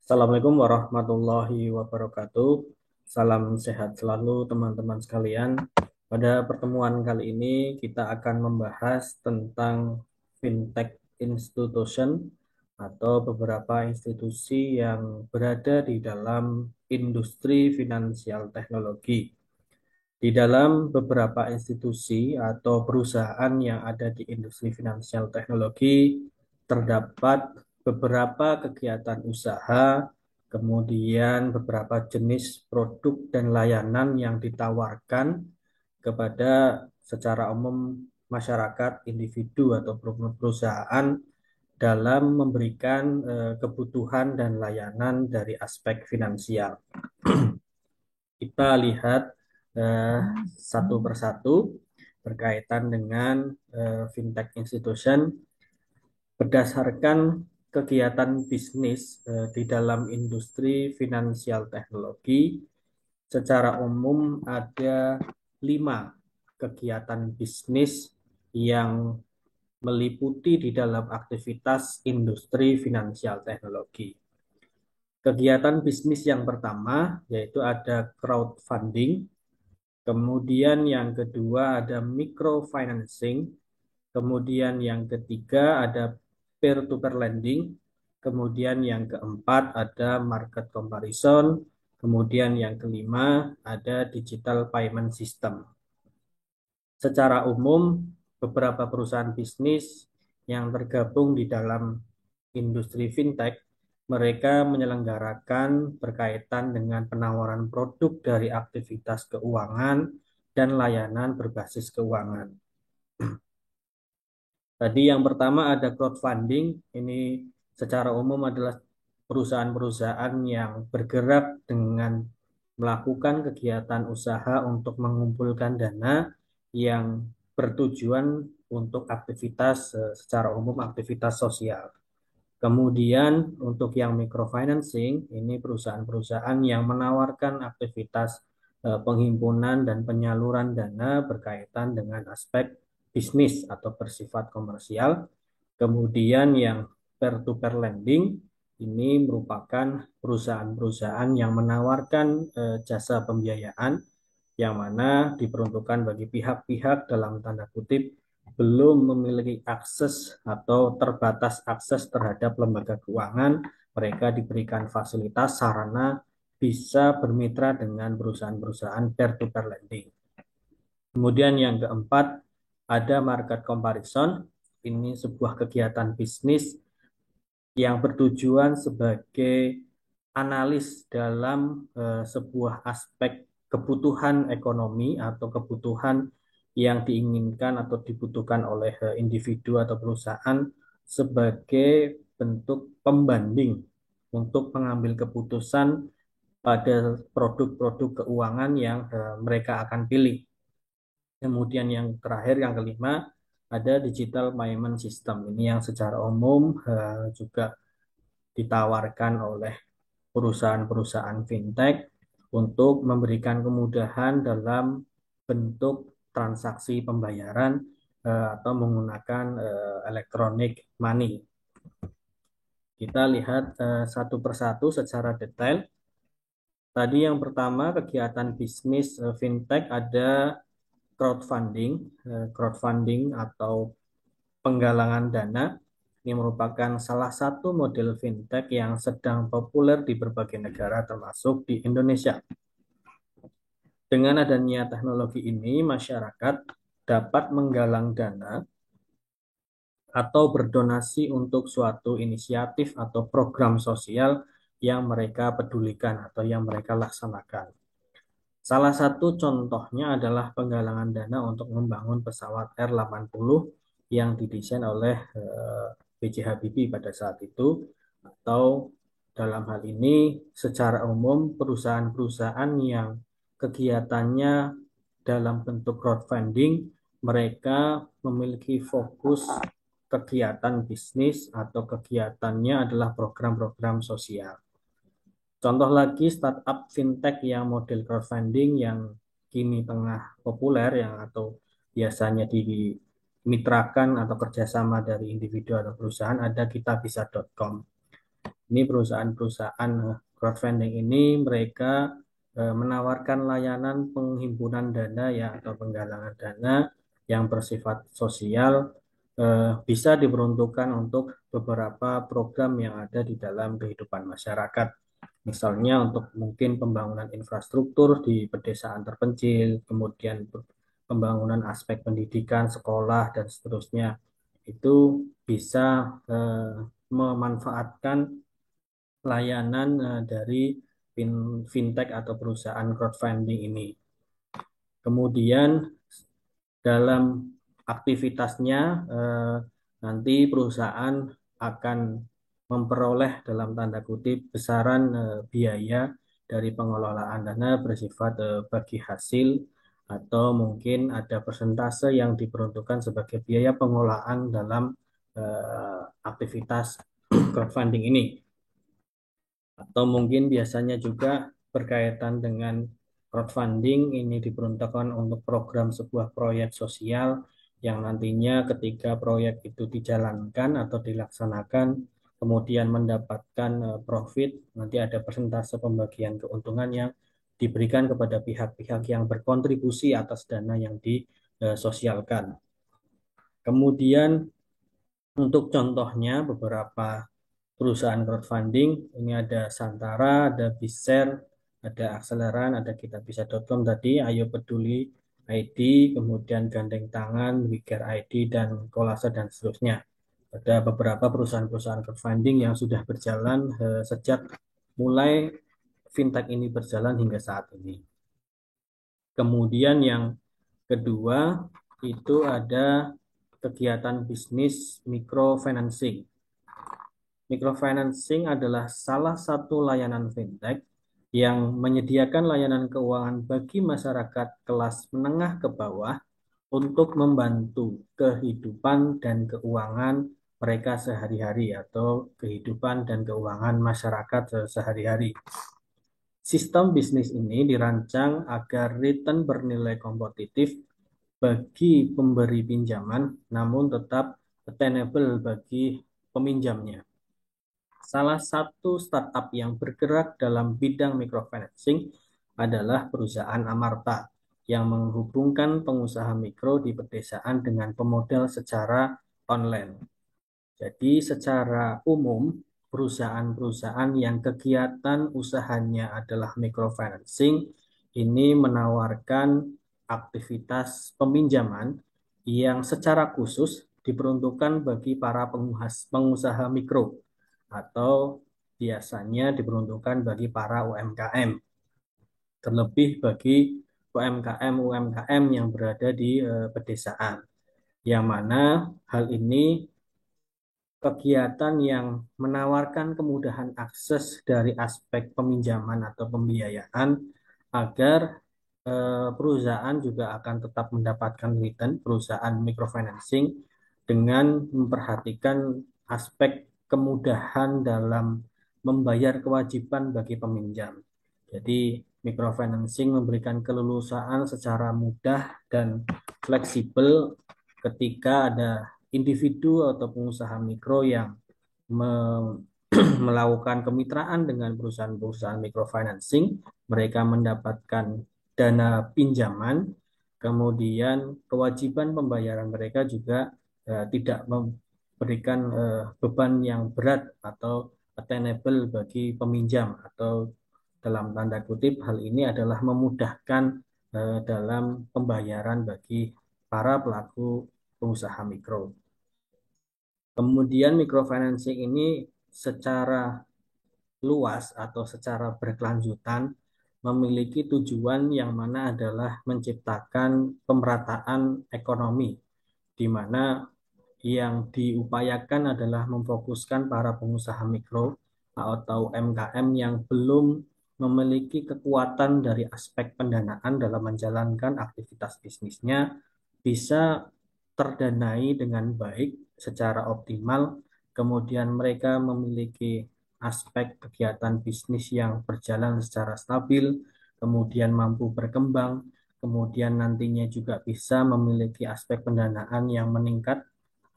Assalamualaikum warahmatullahi wabarakatuh. Salam sehat selalu teman-teman sekalian. Pada pertemuan kali ini kita akan membahas tentang fintech institution atau beberapa institusi yang berada di dalam industri finansial teknologi. Di dalam beberapa institusi atau perusahaan yang ada di industri finansial teknologi, terdapat beberapa kegiatan usaha, kemudian beberapa jenis produk dan layanan yang ditawarkan kepada secara umum masyarakat, individu, atau perusahaan dalam memberikan kebutuhan dan layanan dari aspek finansial. Kita lihat eh, satu persatu berkaitan dengan fintech institution berdasarkan kegiatan bisnis di dalam industri finansial teknologi. Secara umum ada 5 kegiatan bisnis yang meliputi di dalam aktivitas industri finansial teknologi. Kegiatan bisnis yang pertama yaitu ada crowdfunding. Kemudian yang kedua ada microfinancing. Kemudian yang ketiga ada peer-to-peer lending. Kemudian yang keempat ada market comparison. Kemudian yang kelima ada digital payment system. Secara umum, beberapa perusahaan bisnis yang tergabung di dalam industri fintech, mereka menyelenggarakan berkaitan dengan penawaran produk dari aktivitas keuangan dan layanan berbasis keuangan. Tadi yang pertama ada crowdfunding. Ini secara umum adalah perusahaan-perusahaan yang bergerak dengan melakukan kegiatan usaha untuk mengumpulkan dana yang bertujuan untuk aktivitas secara umum aktivitas sosial. Kemudian untuk yang microfinancing, ini perusahaan-perusahaan yang menawarkan aktivitas penghimpunan dan penyaluran dana berkaitan dengan aspek bisnis atau bersifat komersial. Kemudian yang peer-to-peer lending, ini merupakan perusahaan-perusahaan yang menawarkan jasa pembiayaan yang mana diperuntukkan bagi pihak-pihak dalam tanda kutip belum memiliki akses atau terbatas akses terhadap lembaga keuangan. Mereka diberikan fasilitas sarana bisa bermitra dengan perusahaan-perusahaan peer-to-peer lending. Kemudian yang keempat ada market comparison. Ini sebuah kegiatan bisnis yang bertujuan sebagai analis dalam sebuah aspek kebutuhan ekonomi atau kebutuhan yang diinginkan atau dibutuhkan oleh individu atau perusahaan sebagai bentuk pembanding untuk mengambil keputusan pada produk-produk keuangan yang mereka akan pilih. Kemudian yang terakhir, yang kelima, ada digital payment system. Ini yang secara umum juga ditawarkan oleh perusahaan-perusahaan fintech untuk memberikan kemudahan dalam bentuk transaksi pembayaran atau menggunakan electronic money. Kita lihat satu persatu secara detail. Tadi yang pertama kegiatan bisnis fintech ada crowdfunding. Crowdfunding atau penggalangan dana. Ini merupakan salah satu model fintech yang sedang populer di berbagai negara termasuk di Indonesia. Dengan adanya teknologi ini, masyarakat dapat menggalang dana atau berdonasi untuk suatu inisiatif atau program sosial yang mereka pedulikan atau yang mereka laksanakan. Salah satu contohnya adalah penggalangan dana untuk membangun pesawat R80 yang didesain oleh B.J. Habibie pada saat itu, atau dalam hal ini secara umum perusahaan-perusahaan yang kegiatannya dalam bentuk crowdfunding, mereka memiliki fokus kegiatan bisnis atau kegiatannya adalah program-program sosial. Contoh lagi startup fintech yang model crowdfunding yang kini tengah populer yang atau biasanya dimitrakan atau kerjasama dari individu atau perusahaan ada kitabisa.com. Ini perusahaan-perusahaan crowdfunding ini mereka menawarkan layanan penghimpunan dana ya atau penggalangan dana yang bersifat sosial, bisa diperuntukkan untuk beberapa program yang ada di dalam kehidupan masyarakat. Misalnya untuk mungkin pembangunan infrastruktur di pedesaan terpencil, kemudian pembangunan aspek pendidikan, sekolah, dan seterusnya. Itu bisa memanfaatkan layanan dari fintech atau perusahaan crowdfunding ini. Kemudian dalam aktivitasnya nanti perusahaan akan memperoleh dalam tanda kutip besaran biaya dari pengelolaan dana bersifat bagi hasil atau mungkin ada persentase yang diperuntukkan sebagai biaya pengelolaan dalam aktivitas crowdfunding ini. Atau mungkin biasanya juga berkaitan dengan crowdfunding ini diperuntukkan untuk program sebuah proyek sosial yang nantinya ketika proyek itu dijalankan atau dilaksanakan kemudian mendapatkan profit, nanti ada persentase pembagian keuntungan yang diberikan kepada pihak-pihak yang berkontribusi atas dana yang disosialkan. Kemudian untuk contohnya beberapa perusahaan crowdfunding, ini ada Santara, ada Biser, ada Akseleran, ada kitabisa.com tadi, Ayo Peduli ID, kemudian Gandeng Tangan, Wiger ID, dan Kolase, dan seterusnya. Ada beberapa perusahaan-perusahaan crowdfunding yang sudah berjalan sejak mulai fintech ini berjalan hingga saat ini. Kemudian yang kedua, itu ada kegiatan bisnis microfinancing. Microfinancing adalah salah satu layanan fintech yang menyediakan layanan keuangan bagi masyarakat kelas menengah ke bawah untuk membantu kehidupan dan keuangan mereka sehari-hari atau kehidupan dan keuangan masyarakat sehari-hari. Sistem bisnis ini dirancang agar return bernilai kompetitif bagi pemberi pinjaman, namun tetap attainable bagi peminjamnya. Salah satu startup yang bergerak dalam bidang microfinancing adalah perusahaan Amarta yang menghubungkan pengusaha mikro di pedesaan dengan pemodal secara online. Jadi secara umum, perusahaan-perusahaan yang kegiatan usahanya adalah microfinancing ini menawarkan aktivitas peminjaman yang secara khusus diperuntukkan bagi para pengusaha mikro atau biasanya diperuntukkan bagi para UMKM, terlebih bagi UMKM yang berada di pedesaan, yang mana hal ini kegiatan yang menawarkan kemudahan akses dari aspek peminjaman atau pembiayaan agar perusahaan juga akan tetap mendapatkan return, perusahaan microfinancing, dengan memperhatikan aspek kemudahan dalam membayar kewajiban bagi peminjam. Jadi microfinancing memberikan keleluasaan secara mudah dan fleksibel ketika ada individu atau pengusaha mikro yang melakukan kemitraan dengan perusahaan-perusahaan microfinancing, mereka mendapatkan dana pinjaman, kemudian kewajiban pembayaran mereka juga tidak memberikan beban yang berat atau attainable bagi peminjam, atau dalam tanda kutip hal ini adalah memudahkan dalam pembayaran bagi para pelaku pengusaha mikro. Kemudian microfinancing ini secara luas atau secara berkelanjutan memiliki tujuan yang mana adalah menciptakan pemerataan ekonomi, di mana yang diupayakan adalah memfokuskan para pengusaha mikro atau UMKM yang belum memiliki kekuatan dari aspek pendanaan dalam menjalankan aktivitas bisnisnya bisa terdanai dengan baik secara optimal, kemudian mereka memiliki aspek kegiatan bisnis yang berjalan secara stabil, kemudian mampu berkembang, kemudian nantinya juga bisa memiliki aspek pendanaan yang meningkat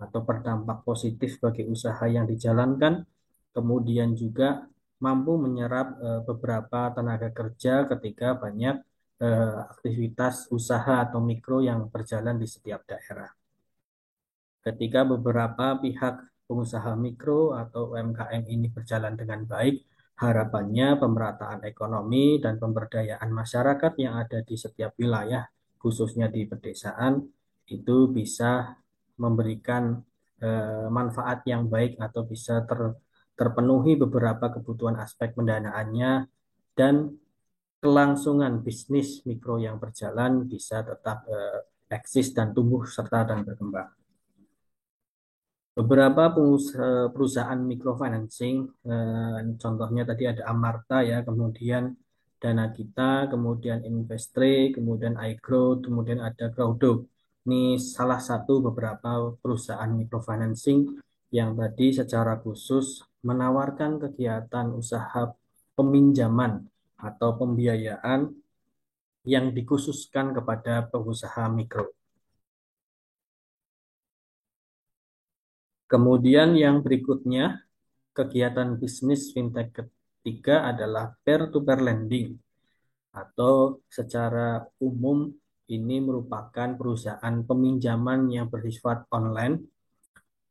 atau berdampak positif bagi usaha yang dijalankan, kemudian juga mampu menyerap beberapa tenaga kerja ketika banyak aktivitas usaha atau mikro yang berjalan di setiap daerah. Ketika beberapa pihak pengusaha mikro atau UMKM ini berjalan dengan baik, harapannya pemerataan ekonomi dan pemberdayaan masyarakat yang ada di setiap wilayah, khususnya di pedesaan, itu bisa memberikan manfaat yang baik atau bisa terpenuhi beberapa kebutuhan aspek pendanaannya, dan kelangsungan bisnis mikro yang berjalan bisa tetap eksis dan tumbuh serta dan berkembang. Beberapa perusahaan microfinancing, contohnya tadi ada Amarta ya, kemudian Dana Kita, kemudian Investre, kemudian iGrow, kemudian ada Crowdo. Ini salah satu beberapa perusahaan microfinancing yang tadi secara khusus menawarkan kegiatan usaha peminjaman atau pembiayaan yang dikhususkan kepada pengusaha mikro. Kemudian yang berikutnya, kegiatan bisnis fintech ketiga adalah peer-to-peer lending, atau secara umum ini merupakan perusahaan peminjaman yang bersifat online.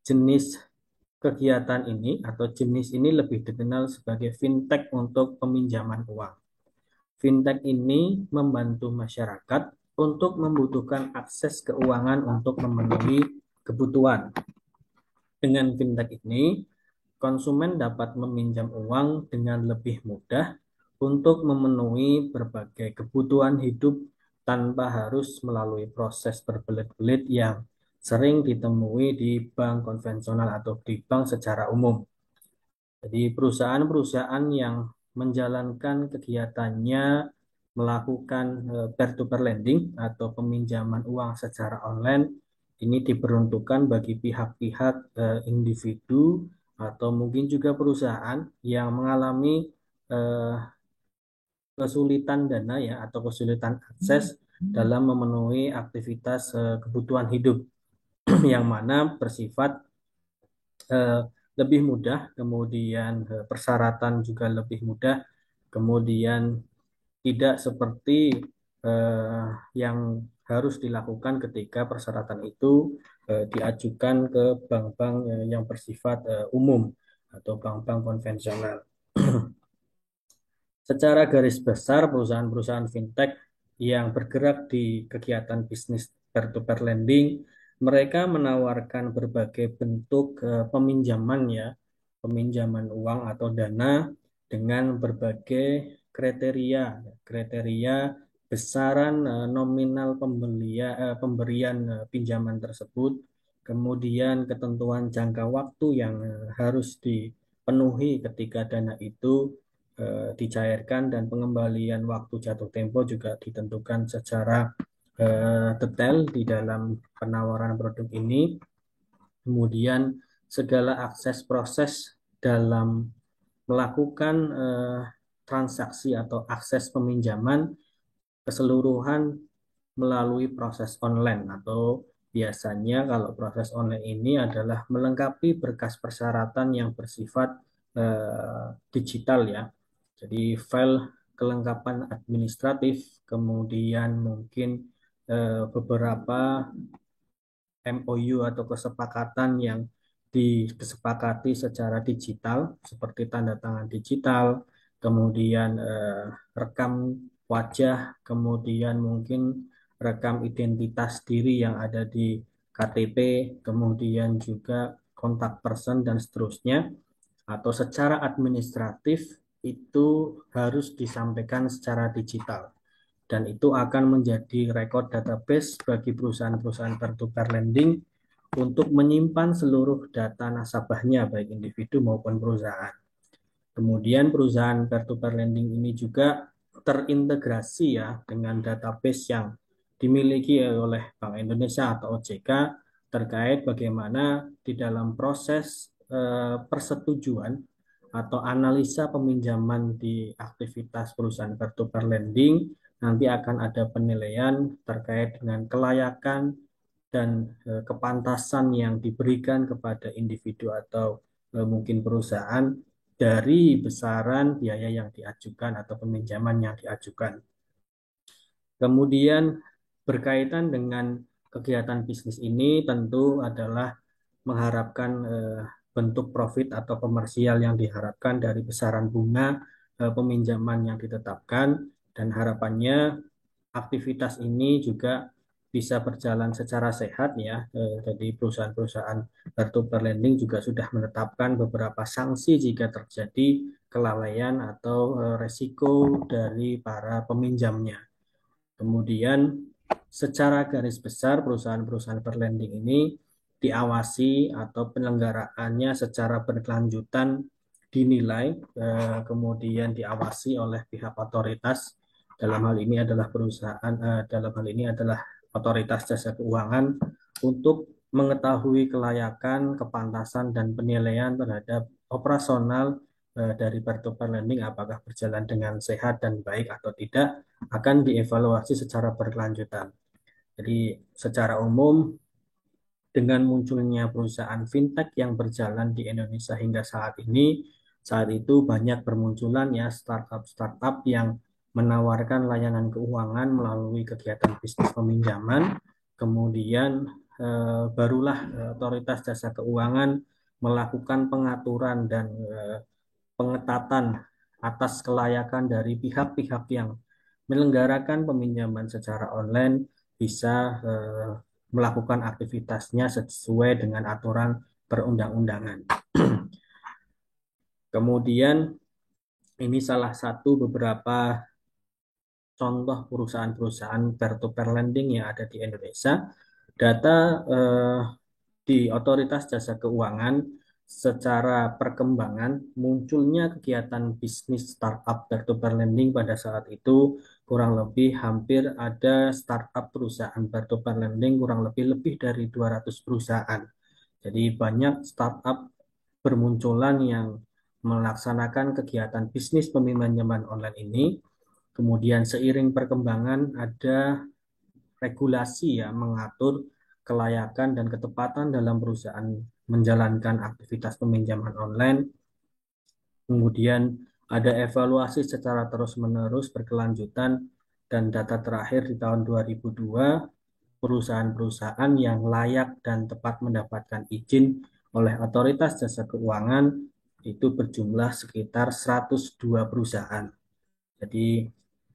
Jenis kegiatan ini atau jenis ini lebih dikenal sebagai fintech untuk peminjaman uang. Fintech ini membantu masyarakat untuk membutuhkan akses keuangan untuk memenuhi kebutuhan. Dengan fintech ini, konsumen dapat meminjam uang dengan lebih mudah untuk memenuhi berbagai kebutuhan hidup tanpa harus melalui proses berbelit-belit yang sering ditemui di bank konvensional atau di bank secara umum. Jadi perusahaan-perusahaan yang menjalankan kegiatannya melakukan peer-to-peer lending atau peminjaman uang secara online ini diperuntukkan bagi pihak-pihak individu atau mungkin juga perusahaan yang mengalami eh, kesulitan dana ya atau kesulitan akses dalam memenuhi aktivitas kebutuhan hidup yang mana bersifat eh, lebih mudah, kemudian persyaratan juga lebih mudah, kemudian tidak seperti eh, yang harus dilakukan ketika persyaratan itu diajukan ke bank-bank yang bersifat umum atau bank-bank konvensional. Secara garis besar, perusahaan-perusahaan fintech yang bergerak di kegiatan bisnis peer-to-peer lending, mereka menawarkan berbagai bentuk peminjaman ya, peminjaman uang atau dana dengan berbagai kriteria, kriteria besaran nominal pemberian pinjaman tersebut, kemudian ketentuan jangka waktu yang harus dipenuhi ketika dana itu dicairkan, dan pengembalian waktu jatuh tempo juga ditentukan secara detail di dalam penawaran produk ini. Kemudian segala akses proses dalam melakukan transaksi atau akses peminjaman keseluruhan melalui proses online, atau biasanya kalau proses online ini adalah melengkapi berkas persyaratan yang bersifat digital ya. Jadi file kelengkapan administratif, kemudian mungkin beberapa MOU atau kesepakatan yang disepakati secara digital seperti tanda tangan digital, kemudian rekam wajah, kemudian mungkin rekam identitas diri yang ada di KTP, kemudian juga kontak person dan seterusnya, atau secara administratif itu harus disampaikan secara digital, dan itu akan menjadi rekod database bagi perusahaan-perusahaan peer-to-peer lending untuk menyimpan seluruh data nasabahnya baik individu maupun perusahaan. Kemudian perusahaan peer-to-peer lending ini juga terintegrasi ya dengan database yang dimiliki oleh Bank Indonesia atau OJK terkait bagaimana di dalam proses persetujuan atau analisa peminjaman di aktivitas perusahaan peer-to-peer lending, nanti akan ada penilaian terkait dengan kelayakan dan kepantasan yang diberikan kepada individu atau mungkin perusahaan dari besaran biaya yang diajukan atau peminjaman yang diajukan. Kemudian berkaitan dengan kegiatan bisnis ini tentu adalah mengharapkan bentuk profit atau komersial yang diharapkan dari besaran bunga peminjaman yang ditetapkan, dan harapannya aktivitas ini juga bisa berjalan secara sehat ya. Jadi perusahaan-perusahaan peer-to-peer lending juga sudah menetapkan beberapa sanksi jika terjadi kelalaian atau resiko dari para peminjamnya. Kemudian secara garis besar perusahaan-perusahaan perlending ini diawasi atau penyelenggaraannya secara berkelanjutan dinilai, kemudian diawasi oleh pihak otoritas. Dalam hal ini adalah otoritas jasa keuangan untuk mengetahui kelayakan, kepantasan dan penilaian terhadap operasional dari peer-to-peer lending apakah berjalan dengan sehat dan baik atau tidak, akan dievaluasi secara berkelanjutan. Jadi secara umum dengan munculnya perusahaan fintech yang berjalan di Indonesia hingga saat itu banyak bermunculan ya startup-startup yang menawarkan layanan keuangan melalui kegiatan bisnis peminjaman. Kemudian barulah otoritas jasa keuangan melakukan pengaturan dan pengetatan atas kelayakan dari pihak-pihak yang menyelenggarakan peminjaman secara online bisa melakukan aktivitasnya sesuai dengan aturan perundang-undangan. Kemudian ini salah satu beberapa contoh perusahaan-perusahaan peer-to-peer lending yang ada di Indonesia. Data di Otoritas Jasa Keuangan secara perkembangan munculnya kegiatan bisnis startup peer-to-peer lending pada saat itu kurang lebih hampir ada startup perusahaan peer-to-peer lending kurang lebih dari 200 perusahaan. Jadi banyak startup bermunculan yang melaksanakan kegiatan bisnis peminjaman online ini. Kemudian seiring perkembangan ada regulasi yang mengatur kelayakan dan ketepatan dalam perusahaan menjalankan aktivitas peminjaman online. Kemudian ada evaluasi secara terus-menerus berkelanjutan, dan data terakhir di tahun 2002 perusahaan-perusahaan yang layak dan tepat mendapatkan izin oleh Otoritas Jasa Keuangan itu berjumlah sekitar 102 perusahaan. Jadi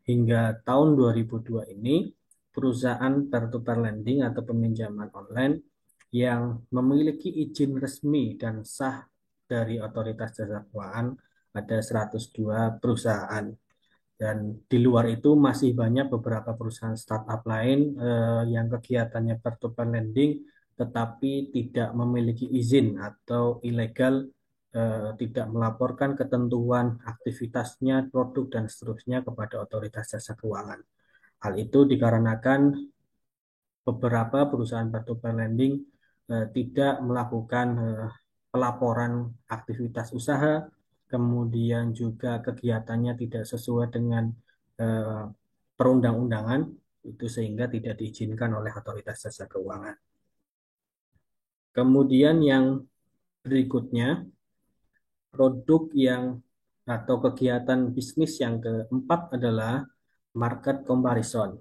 hingga tahun 2002 ini perusahaan peer-to-peer lending atau peminjaman online yang memiliki izin resmi dan sah dari Otoritas Jasa Keuangan ada 102 perusahaan. Dan di luar itu masih banyak beberapa perusahaan startup lain yang kegiatannya peer-to-peer lending tetapi tidak memiliki izin atau ilegal, tidak melaporkan ketentuan aktivitasnya, produk dan seterusnya kepada Otoritas Jasa Keuangan. Hal itu dikarenakan beberapa perusahaan peer-to-peer lending tidak melakukan pelaporan aktivitas usaha, kemudian juga kegiatannya tidak sesuai dengan perundang-undangan, itu sehingga tidak diizinkan oleh Otoritas Jasa Keuangan. Kemudian yang berikutnya, produk yang atau kegiatan bisnis yang keempat adalah market comparison.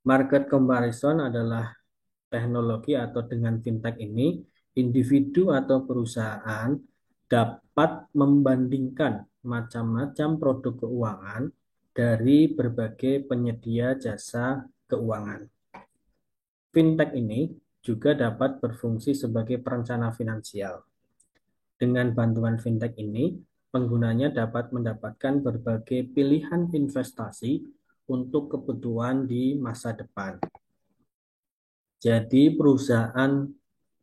Market comparison adalah teknologi atau dengan fintech ini, individu atau perusahaan dapat membandingkan macam-macam produk keuangan dari berbagai penyedia jasa keuangan. Fintech ini juga dapat berfungsi sebagai perencana finansial. Dengan bantuan fintech ini, penggunanya dapat mendapatkan berbagai pilihan investasi untuk kebutuhan di masa depan. Jadi perusahaan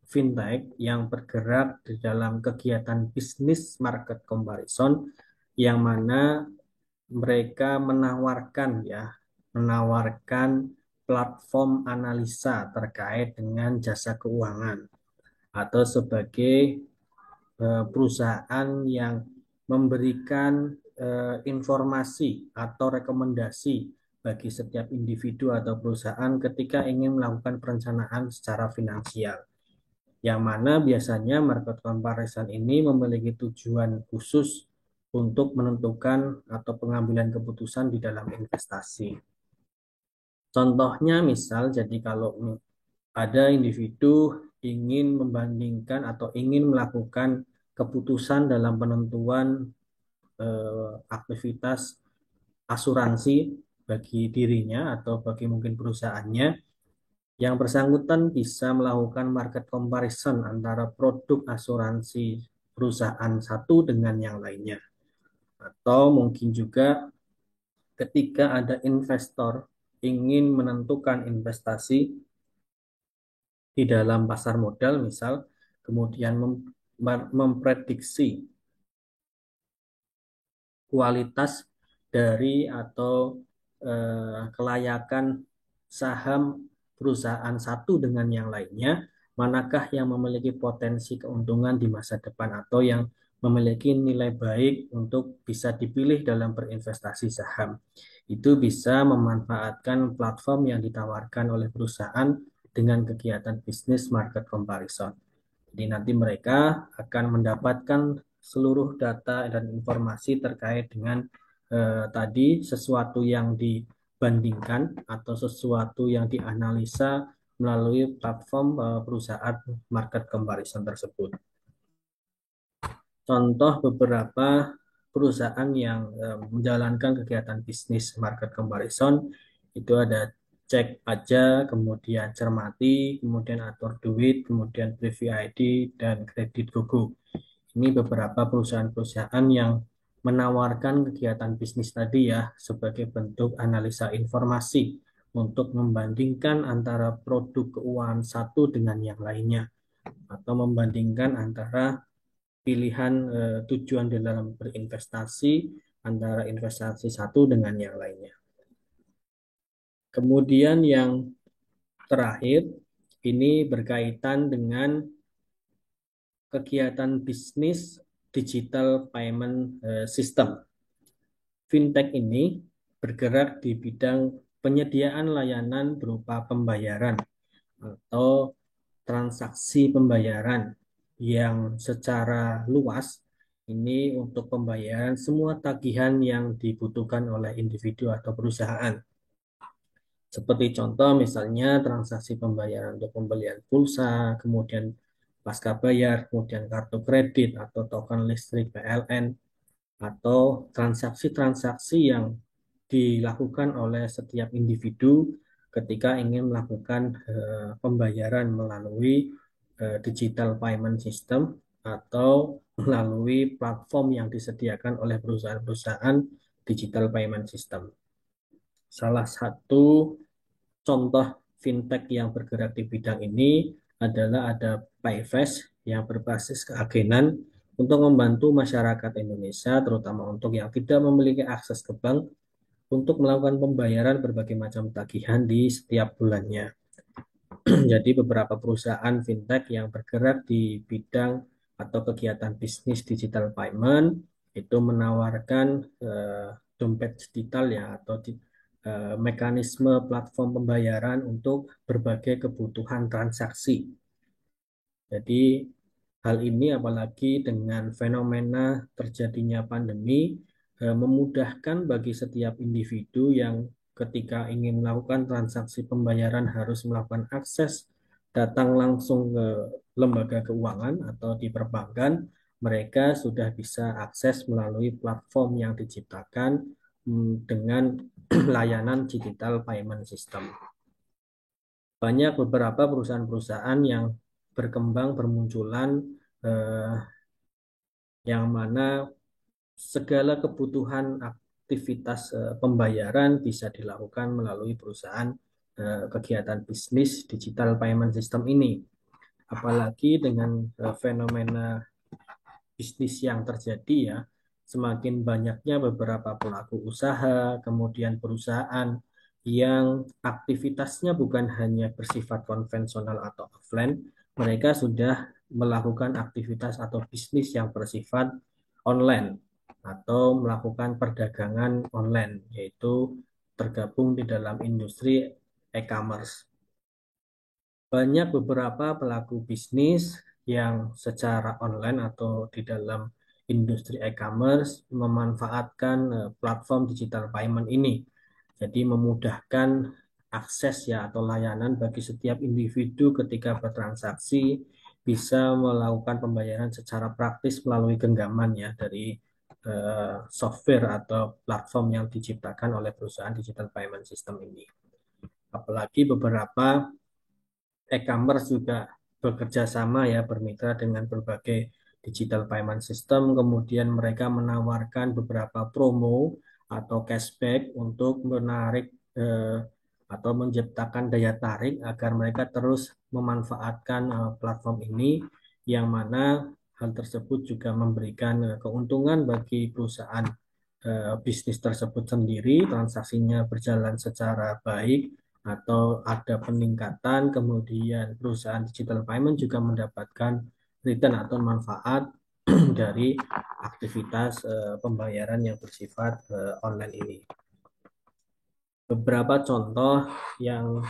fintech yang bergerak di dalam kegiatan bisnis market comparison yang mana mereka menawarkan platform analisa terkait dengan jasa keuangan, atau sebagai perusahaan yang memberikan informasi atau rekomendasi bagi setiap individu atau perusahaan ketika ingin melakukan perencanaan secara finansial. yang mana biasanya market comparison ini memiliki tujuan khusus untuk menentukan atau pengambilan keputusan di dalam investasi. Contohnya misal, jadi kalau ada individu ingin membandingkan atau ingin melakukan keputusan dalam penentuan aktivitas asuransi bagi dirinya atau bagi mungkin perusahaannya, yang bersangkutan bisa melakukan market comparison antara produk asuransi perusahaan satu dengan yang lainnya. Atau mungkin juga ketika ada investor ingin menentukan investasi di dalam pasar modal misal, kemudian memprediksi kualitas dari atau kelayakan saham perusahaan satu dengan yang lainnya, manakah yang memiliki potensi keuntungan di masa depan atau yang memiliki nilai baik untuk bisa dipilih dalam berinvestasi saham. Itu bisa memanfaatkan platform yang ditawarkan oleh perusahaan dengan kegiatan bisnis market comparison. Jadi nanti mereka akan mendapatkan seluruh data dan informasi terkait dengan tadi sesuatu yang dibandingkan atau sesuatu yang dianalisa melalui platform perusahaan market comparison tersebut. Contoh beberapa perusahaan yang menjalankan kegiatan bisnis market comparison itu ada Cek Aja, kemudian Cermati, kemudian Atur Duit, kemudian Privy ID, dan Kredit Gogo. Ini beberapa perusahaan-perusahaan yang menawarkan kegiatan bisnis tadi ya sebagai bentuk analisa informasi untuk membandingkan antara produk keuangan satu dengan yang lainnya atau membandingkan antara pilihan tujuan di dalam berinvestasi antara investasi satu dengan yang lainnya. Kemudian yang terakhir ini berkaitan dengan kegiatan bisnis digital payment system. Fintech ini bergerak di bidang penyediaan layanan berupa pembayaran atau transaksi pembayaran yang secara luas ini untuk pembayaran semua tagihan yang dibutuhkan oleh individu atau perusahaan. Seperti contoh misalnya transaksi pembayaran untuk pembelian pulsa, kemudian pasca bayar, kemudian kartu kredit atau token listrik PLN, atau transaksi-transaksi yang dilakukan oleh setiap individu ketika ingin melakukan pembayaran melalui digital payment system atau melalui platform yang disediakan oleh perusahaan-perusahaan digital payment system. Salah satu contoh fintech yang bergerak di bidang ini adalah ada Payfast yang berbasis keagenan untuk membantu masyarakat Indonesia, terutama untuk yang tidak memiliki akses ke bank, untuk melakukan pembayaran berbagai macam tagihan di setiap bulannya. Jadi beberapa perusahaan fintech yang bergerak di bidang atau kegiatan bisnis digital payment itu menawarkan dompet digital ya atau mekanisme platform pembayaran untuk berbagai kebutuhan transaksi. Jadi hal ini apalagi dengan fenomena terjadinya pandemi memudahkan bagi setiap individu yang ketika ingin melakukan transaksi pembayaran harus melakukan akses datang langsung ke lembaga keuangan atau di perbankan, mereka sudah bisa akses melalui platform yang diciptakan dengan layanan digital payment system. Banyak beberapa perusahaan-perusahaan yang berkembang bermunculan eh, yang mana segala kebutuhan aktivitas pembayaran bisa dilakukan melalui perusahaan kegiatan bisnis digital payment system ini. Apalagi dengan fenomena bisnis yang terjadi ya, semakin banyaknya beberapa pelaku usaha, kemudian perusahaan yang aktivitasnya bukan hanya bersifat konvensional atau offline, mereka sudah melakukan aktivitas atau bisnis yang bersifat online atau melakukan perdagangan online, yaitu tergabung di dalam industri e-commerce. banyak beberapa pelaku bisnis yang secara online atau di dalam industri e-commerce memanfaatkan platform digital payment ini. Jadi memudahkan akses ya atau layanan bagi setiap individu ketika bertransaksi bisa melakukan pembayaran secara praktis melalui genggaman ya dari software atau platform yang diciptakan oleh perusahaan digital payment system ini. Apalagi beberapa e-commerce juga bekerja sama ya bermitra dengan berbagai digital payment system, kemudian mereka menawarkan beberapa promo atau cashback untuk menarik atau menciptakan daya tarik agar mereka terus memanfaatkan platform ini, yang mana hal tersebut juga memberikan keuntungan bagi perusahaan bisnis tersebut sendiri, transaksinya berjalan secara baik atau ada peningkatan, kemudian perusahaan digital payment juga mendapatkan return atau manfaat dari aktivitas pembayaran yang bersifat online ini. Beberapa contoh yang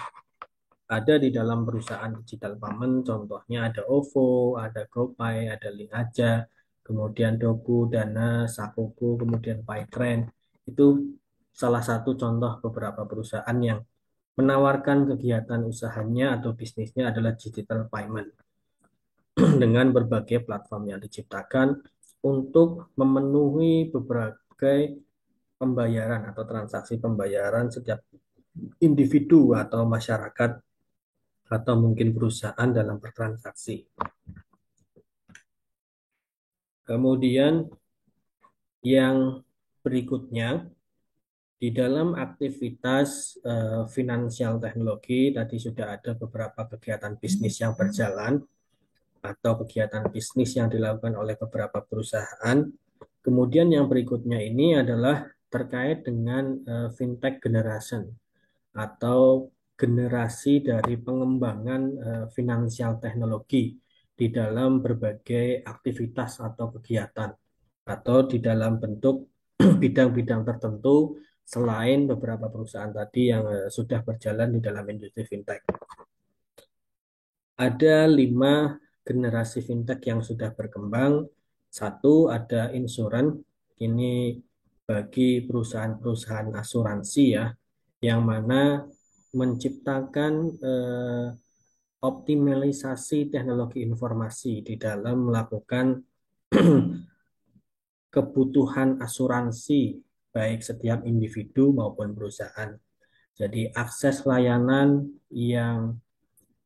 ada di dalam perusahaan digital payment, contohnya ada OVO, ada GoPay, ada Link Aja, kemudian Doku, Dana, Sakuku, kemudian Paytrend. Itu salah satu contoh beberapa perusahaan yang menawarkan kegiatan usahanya atau bisnisnya adalah digital payment dengan berbagai platform yang diciptakan untuk memenuhi berbagai pembayaran atau transaksi pembayaran setiap individu atau masyarakat atau mungkin perusahaan dalam bertransaksi. Kemudian yang berikutnya, di dalam aktivitas finansial teknologi tadi sudah ada beberapa kegiatan bisnis yang berjalan atau kegiatan bisnis yang dilakukan oleh beberapa perusahaan. Kemudian yang berikutnya ini adalah terkait dengan fintech generation atau generasi dari pengembangan finansial teknologi di dalam berbagai aktivitas atau kegiatan atau di dalam bentuk bidang-bidang tertentu selain beberapa perusahaan tadi yang sudah berjalan di dalam industri fintech. Ada 5 generasi fintech yang sudah berkembang. Satu, ada insuran. Ini bagi perusahaan-perusahaan asuransi ya, yang mana menciptakan optimalisasi teknologi informasi di dalam melakukan kebutuhan asuransi baik setiap individu maupun perusahaan. Jadi akses layanan yang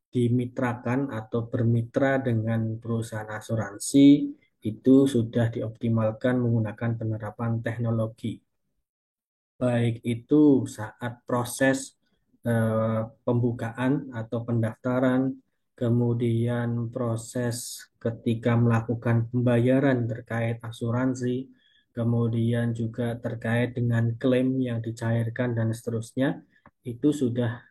dimitrakan atau bermitra dengan perusahaan asuransi itu sudah dioptimalkan menggunakan penerapan teknologi. Baik itu saat proses pembukaan atau pendaftaran, kemudian proses ketika melakukan pembayaran terkait asuransi, kemudian juga terkait dengan klaim yang dicairkan dan seterusnya, itu sudah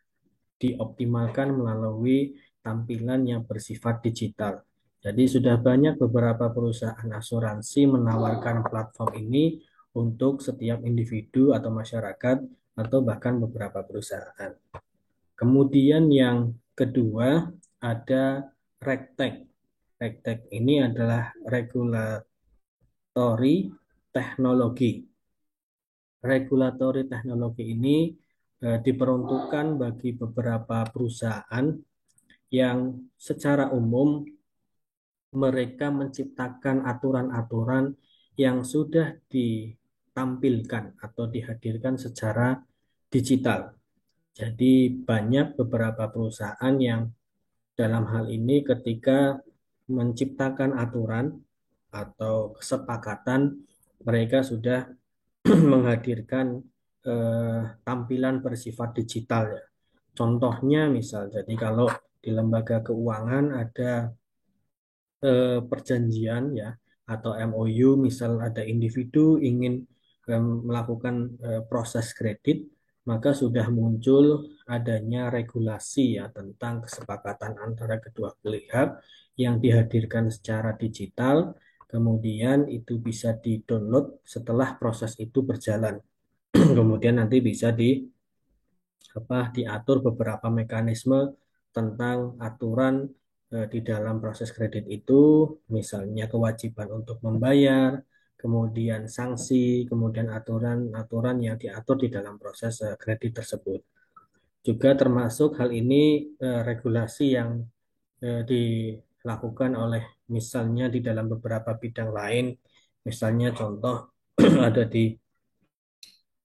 dioptimalkan melalui tampilan yang bersifat digital. Jadi sudah banyak beberapa perusahaan asuransi menawarkan platform ini untuk setiap individu atau masyarakat atau bahkan beberapa perusahaan. Kemudian yang kedua ada RegTech. RegTech ini adalah regulatory teknologi. Regulatory teknologi ini diperuntukkan bagi beberapa perusahaan yang secara umum mereka menciptakan aturan-aturan yang sudah ditampilkan atau dihadirkan secara digital. Jadi banyak beberapa perusahaan yang dalam hal ini ketika menciptakan aturan atau kesepakatan, mereka sudah menghadirkan tampilan bersifat digital ya. Contohnya misal, jadi kalau di lembaga keuangan ada perjanjian ya atau MOU, misal ada individu ingin melakukan proses kredit, maka sudah muncul adanya regulasi ya tentang kesepakatan antara kedua pihak yang dihadirkan secara digital, kemudian itu bisa di-download setelah proses itu berjalan. Kemudian nanti bisa diatur beberapa mekanisme tentang aturan di dalam proses kredit itu, misalnya kewajiban untuk membayar, kemudian sanksi, kemudian aturan-aturan yang diatur di dalam proses kredit tersebut. Juga termasuk hal ini regulasi yang dilakukan oleh misalnya di dalam beberapa bidang lain, misalnya contoh ada di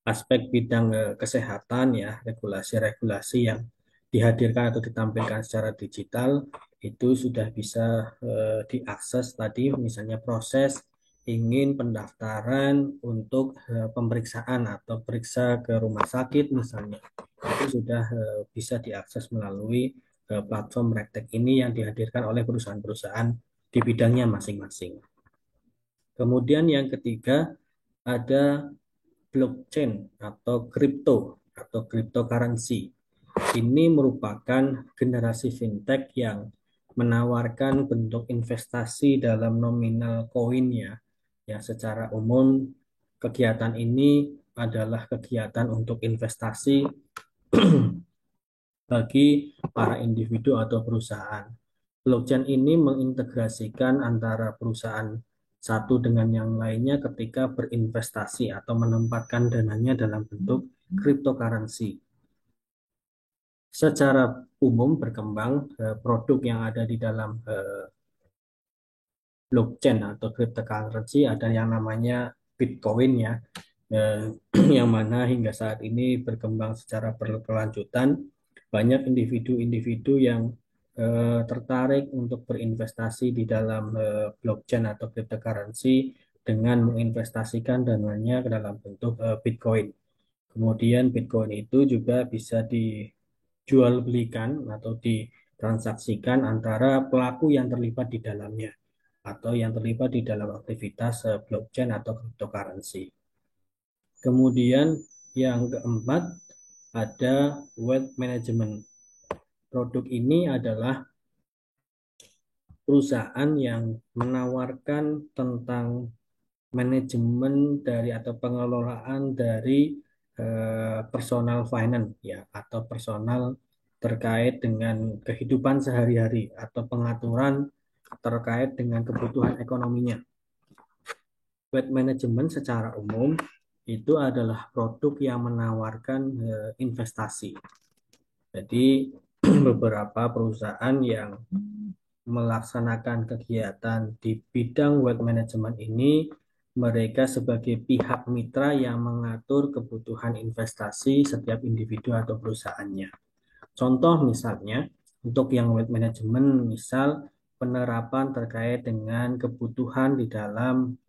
aspek bidang kesehatan ya, regulasi-regulasi yang dihadirkan atau ditampilkan secara digital itu sudah bisa diakses tadi, misalnya proses ingin pendaftaran untuk pemeriksaan atau periksa ke rumah sakit misalnya, itu sudah bisa diakses melalui platform Rektek ini yang dihadirkan oleh perusahaan-perusahaan di bidangnya masing-masing. Kemudian yang ketiga ada blockchain atau kripto atau cryptocurrency. Ini merupakan generasi fintech yang menawarkan bentuk investasi dalam nominal koinnya. Ya, secara umum kegiatan ini adalah kegiatan untuk investasi bagi para individu atau perusahaan. Blockchain ini mengintegrasikan antara perusahaan satu dengan yang lainnya ketika berinvestasi atau menempatkan dananya dalam bentuk cryptocurrency. Secara umum berkembang produk yang ada di dalam blockchain atau cryptocurrency ada yang namanya Bitcoin ya, eh, yang mana hingga saat ini berkembang secara berkelanjutan. Banyak individu-individu yang tertarik untuk berinvestasi di dalam blockchain atau cryptocurrency dengan menginvestasikan dananya ke dalam bentuk Bitcoin. Kemudian Bitcoin itu juga bisa dijual belikan atau ditransaksikan antara pelaku yang terlibat di dalamnya atau yang terlibat di dalam aktivitas blockchain atau cryptocurrency. Kemudian yang keempat ada wealth management. Produk ini adalah perusahaan yang menawarkan tentang manajemen dari atau pengelolaan dari personal finance ya atau personal terkait dengan kehidupan sehari-hari atau pengaturan terkait dengan kebutuhan ekonominya. Wealth management secara umum itu adalah produk yang menawarkan investasi. Jadi beberapa perusahaan yang melaksanakan kegiatan di bidang wealth management ini, mereka sebagai pihak mitra yang mengatur kebutuhan investasi setiap individu atau perusahaannya. Contoh misalnya, untuk yang wealth management, misal penerapan terkait dengan kebutuhan di dalam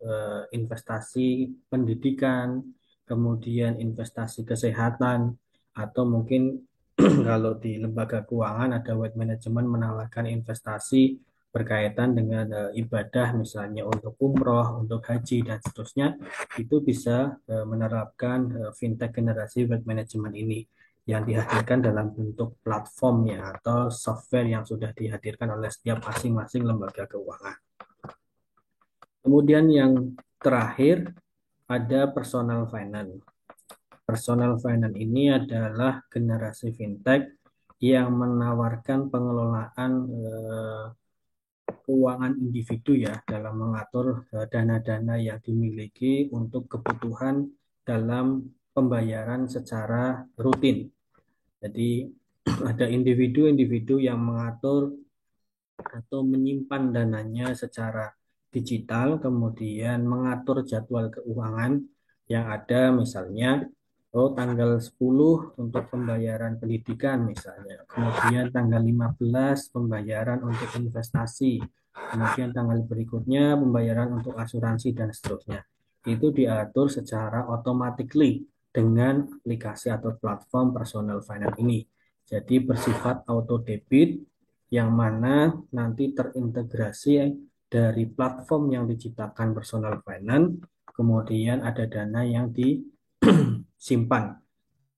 investasi pendidikan, kemudian investasi kesehatan, atau mungkin kalau di lembaga keuangan ada wealth management menawarkan investasi berkaitan dengan ibadah misalnya untuk umroh, untuk haji dan seterusnya, itu bisa menerapkan fintech generasi wealth management ini yang dihadirkan dalam bentuk platformnya atau software yang sudah dihadirkan oleh setiap masing-masing lembaga keuangan. Kemudian yang terakhir ada personal finance. Personal finance ini adalah generasi fintech yang menawarkan pengelolaan keuangan individu ya dalam mengatur dana-dana yang dimiliki untuk kebutuhan dalam pembayaran secara rutin. Jadi ada individu-individu yang mengatur atau menyimpan dananya secara digital, kemudian mengatur jadwal keuangan yang ada misalnya tanggal 10 untuk pembayaran pendidikan misalnya, kemudian tanggal 15 pembayaran untuk investasi, kemudian tanggal berikutnya pembayaran untuk asuransi dan seterusnya. Itu diatur secara automatically dengan aplikasi atau platform personal finance ini. Jadi bersifat auto debit yang mana nanti terintegrasi dari platform yang diciptakan personal finance, kemudian ada dana yang disimpan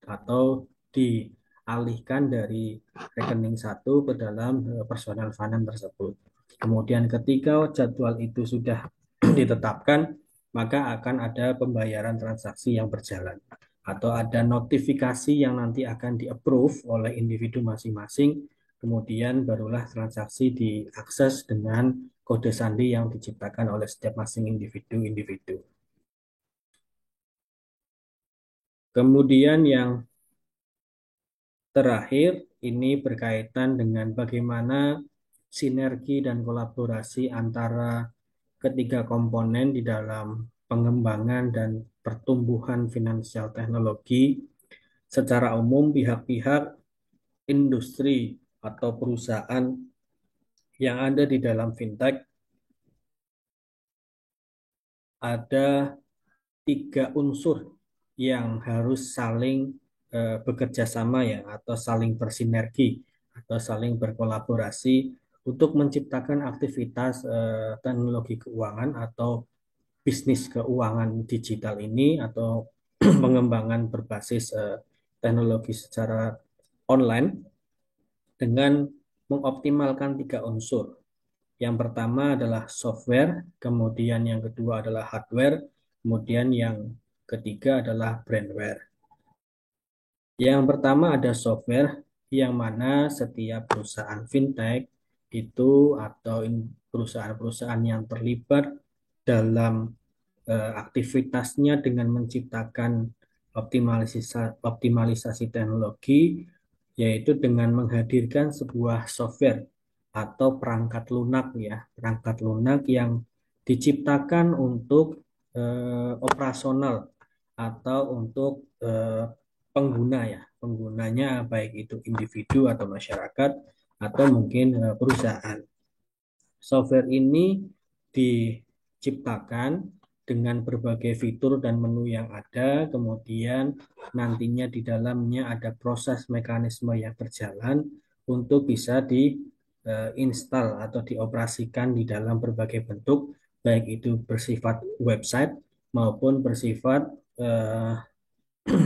atau dialihkan dari rekening satu ke dalam personal finance tersebut. Kemudian ketika jadwal itu sudah ditetapkan, maka akan ada pembayaran transaksi yang berjalan atau ada notifikasi yang nanti akan di-approve oleh individu masing-masing. kemudian barulah transaksi diakses dengan kode sandi yang diciptakan oleh setiap masing individu-individu. Kemudian yang terakhir ini berkaitan dengan bagaimana sinergi dan kolaborasi antara ketiga komponen di dalam pengembangan dan pertumbuhan finansial teknologi. Secara umum, pihak-pihak industri atau perusahaan yang ada di dalam fintech ada tiga unsur yang harus saling bekerja sama ya, atau saling bersinergi atau saling berkolaborasi untuk menciptakan aktivitas teknologi keuangan atau bisnis keuangan digital ini, atau pengembangan berbasis teknologi secara online dengan mengoptimalkan tiga unsur. Yang pertama adalah software, kemudian yang kedua adalah hardware, kemudian yang ketiga adalah brandware. Yang pertama ada software, yang mana setiap perusahaan fintech itu atau perusahaan-perusahaan yang terlibat dalam aktivitasnya dengan menciptakan optimalisasi teknologi, yaitu dengan menghadirkan sebuah software atau perangkat lunak ya, perangkat lunak yang diciptakan untuk operasional atau untuk pengguna ya, penggunanya baik itu individu atau masyarakat atau mungkin perusahaan. Software ini diciptakan dengan berbagai fitur dan menu yang ada, kemudian nantinya di dalamnya ada proses mekanisme yang berjalan untuk bisa diinstal atau dioperasikan di dalam berbagai bentuk, baik itu bersifat website maupun bersifat eh,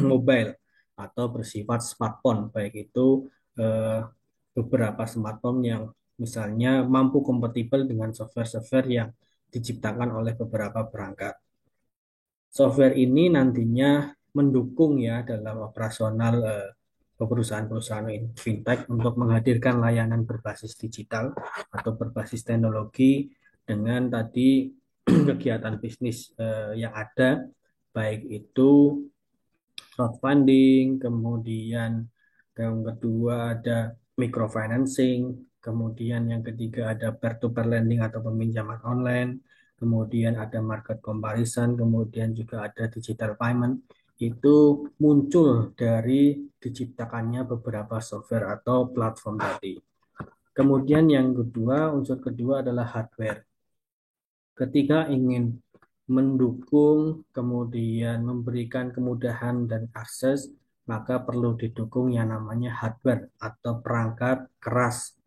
mobile atau bersifat smartphone, baik itu eh, beberapa smartphone yang misalnya mampu kompatibel dengan software-software yang diciptakan oleh beberapa perangkat. Software ini nantinya mendukung ya dalam operasional perusahaan-perusahaan fintech untuk menghadirkan layanan berbasis digital atau berbasis teknologi dengan tadi kegiatan bisnis yang ada, baik itu crowdfunding, kemudian yang kedua ada microfinancing, kemudian yang ketiga ada peer-to-peer lending atau peminjaman online, kemudian ada market comparison, kemudian juga ada digital payment. Itu muncul dari diciptakannya beberapa software atau platform tadi. Kemudian yang kedua, unsur kedua adalah hardware. Ketika ingin mendukung, kemudian memberikan kemudahan dan akses, maka perlu didukung yang namanya hardware atau perangkat keras,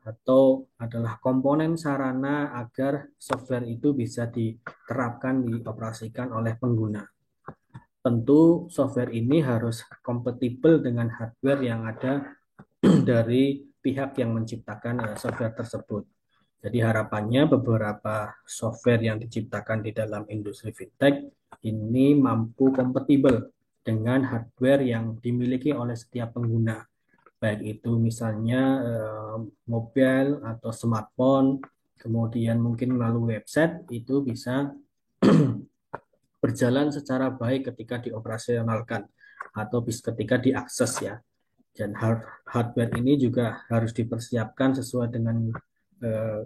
atau adalah komponen sarana agar software itu bisa diterapkan, dioperasikan oleh pengguna. Tentu software ini harus kompatibel dengan hardware yang ada dari pihak yang menciptakan software tersebut. Jadi harapannya beberapa software yang diciptakan di dalam industri fintech ini mampu kompatibel dengan hardware yang dimiliki oleh setiap pengguna, baik itu misalnya mobile atau smartphone, kemudian mungkin melalui website itu bisa berjalan secara baik ketika dioperasionalkan atau ketika diakses ya. Dan hardware ini juga harus dipersiapkan sesuai dengan eh,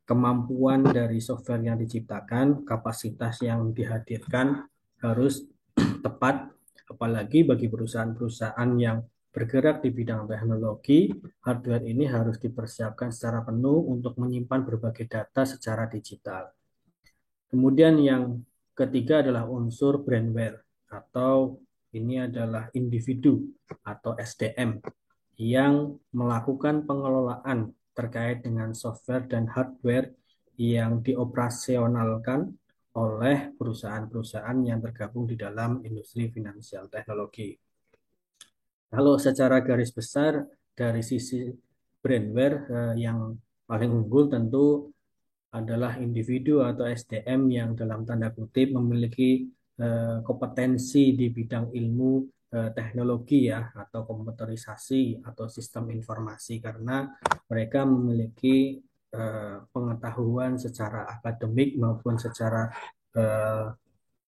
kemampuan dari software yang diciptakan, kapasitas yang dihadirkan harus tepat, apalagi bagi perusahaan-perusahaan yang bergerak di bidang teknologi, hardware ini harus dipersiapkan secara penuh untuk menyimpan berbagai data secara digital. Kemudian yang ketiga adalah unsur brandware, atau ini adalah individu atau SDM yang melakukan pengelolaan terkait dengan software dan hardware yang dioperasionalkan oleh perusahaan-perusahaan yang tergabung di dalam industri finansial teknologi. Kalau secara garis besar dari sisi brandware yang paling unggul tentu adalah individu atau SDM yang dalam tanda kutip memiliki kompetensi di bidang ilmu teknologi ya atau komputerisasi atau sistem informasi karena mereka memiliki pengetahuan secara akademik maupun secara eh,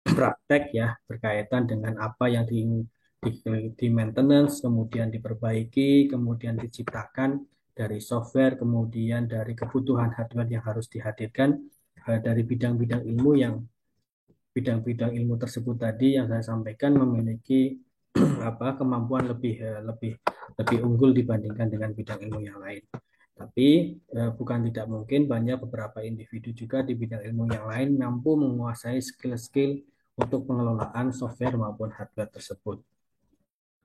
praktek ya berkaitan dengan apa yang di maintenance, kemudian diperbaiki, kemudian diciptakan dari software, kemudian dari kebutuhan hardware yang harus dihadirkan dari bidang-bidang ilmu yang bidang-bidang ilmu tersebut tadi yang saya sampaikan memiliki apa kemampuan lebih unggul dibandingkan dengan bidang ilmu yang lain. Tapi bukan tidak mungkin banyak beberapa individu juga di bidang ilmu yang lain mampu menguasai skill-skill untuk pengelolaan software maupun hardware tersebut.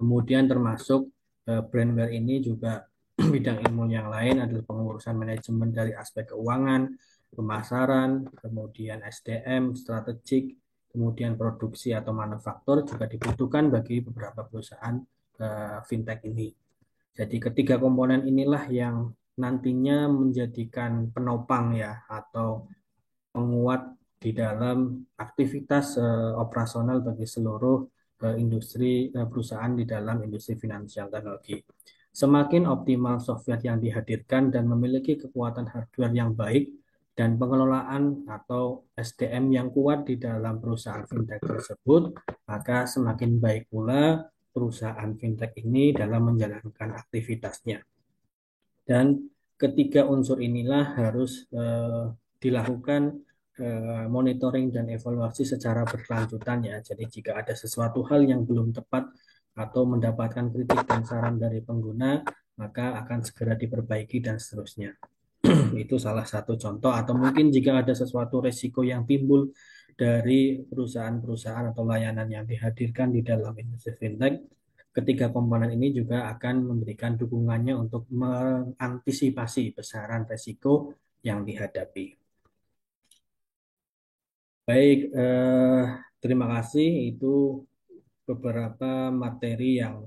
Kemudian termasuk brandware ini juga bidang ilmu yang lain adalah pengurusan manajemen dari aspek keuangan, pemasaran, kemudian SDM, strategik, kemudian produksi atau manufaktur juga dibutuhkan bagi beberapa perusahaan fintech ini. Jadi ketiga komponen inilah yang nantinya menjadikan penopang ya atau penguat di dalam aktivitas operasional bagi seluruh industri perusahaan di dalam industri finansial teknologi. Semakin optimal software yang dihadirkan dan memiliki kekuatan hardware yang baik dan pengelolaan atau SDM yang kuat di dalam perusahaan fintech tersebut, maka semakin baik pula perusahaan fintech ini dalam menjalankan aktivitasnya. Dan ketiga unsur inilah harus dilakukan monitoring dan evaluasi secara berkelanjutan ya. Jadi jika ada sesuatu hal yang belum tepat atau mendapatkan kritik dan saran dari pengguna, maka akan segera diperbaiki dan seterusnya. Itu salah satu contoh atau mungkin jika ada sesuatu resiko yang timbul dari perusahaan-perusahaan atau layanan yang dihadirkan di dalam industri fintech, ketiga komponen ini juga akan memberikan dukungannya untuk mengantisipasi besaran resiko yang dihadapi. Baik, terima kasih. Itu beberapa materi yang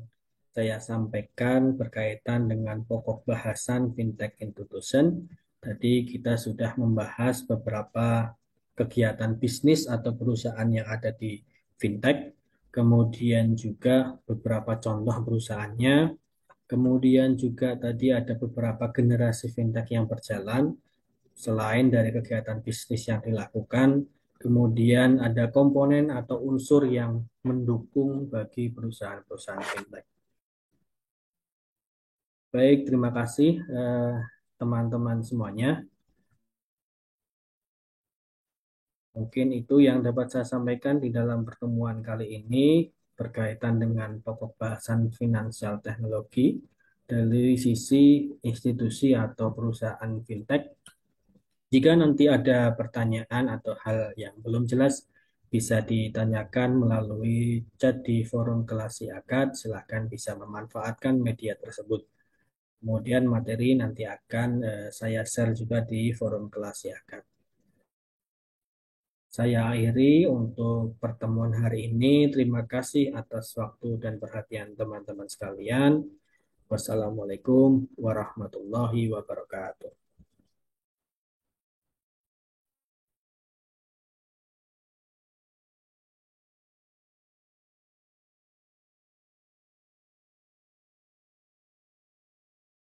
saya sampaikan berkaitan dengan pokok bahasan fintech institution. Tadi kita sudah membahas beberapa kegiatan bisnis atau perusahaan yang ada di fintech, kemudian juga beberapa contoh perusahaannya, kemudian juga tadi ada beberapa generasi fintech yang berjalan selain dari kegiatan bisnis yang dilakukan. Kemudian ada komponen atau unsur yang mendukung bagi perusahaan-perusahaan fintech. Baik, terima kasih teman-teman semuanya. Mungkin itu yang dapat saya sampaikan di dalam pertemuan kali ini berkaitan dengan pokok bahasan finansial teknologi dari sisi institusi atau perusahaan fintech. Jika nanti ada pertanyaan atau hal yang belum jelas, bisa ditanyakan melalui chat di forum Kelasi Akad. Silakan bisa memanfaatkan media tersebut. Kemudian materi nanti akan saya share juga di forum Kelasi Akad. Saya akhiri untuk pertemuan hari ini. Terima kasih atas waktu dan perhatian teman-teman sekalian. Wassalamualaikum warahmatullahi wabarakatuh.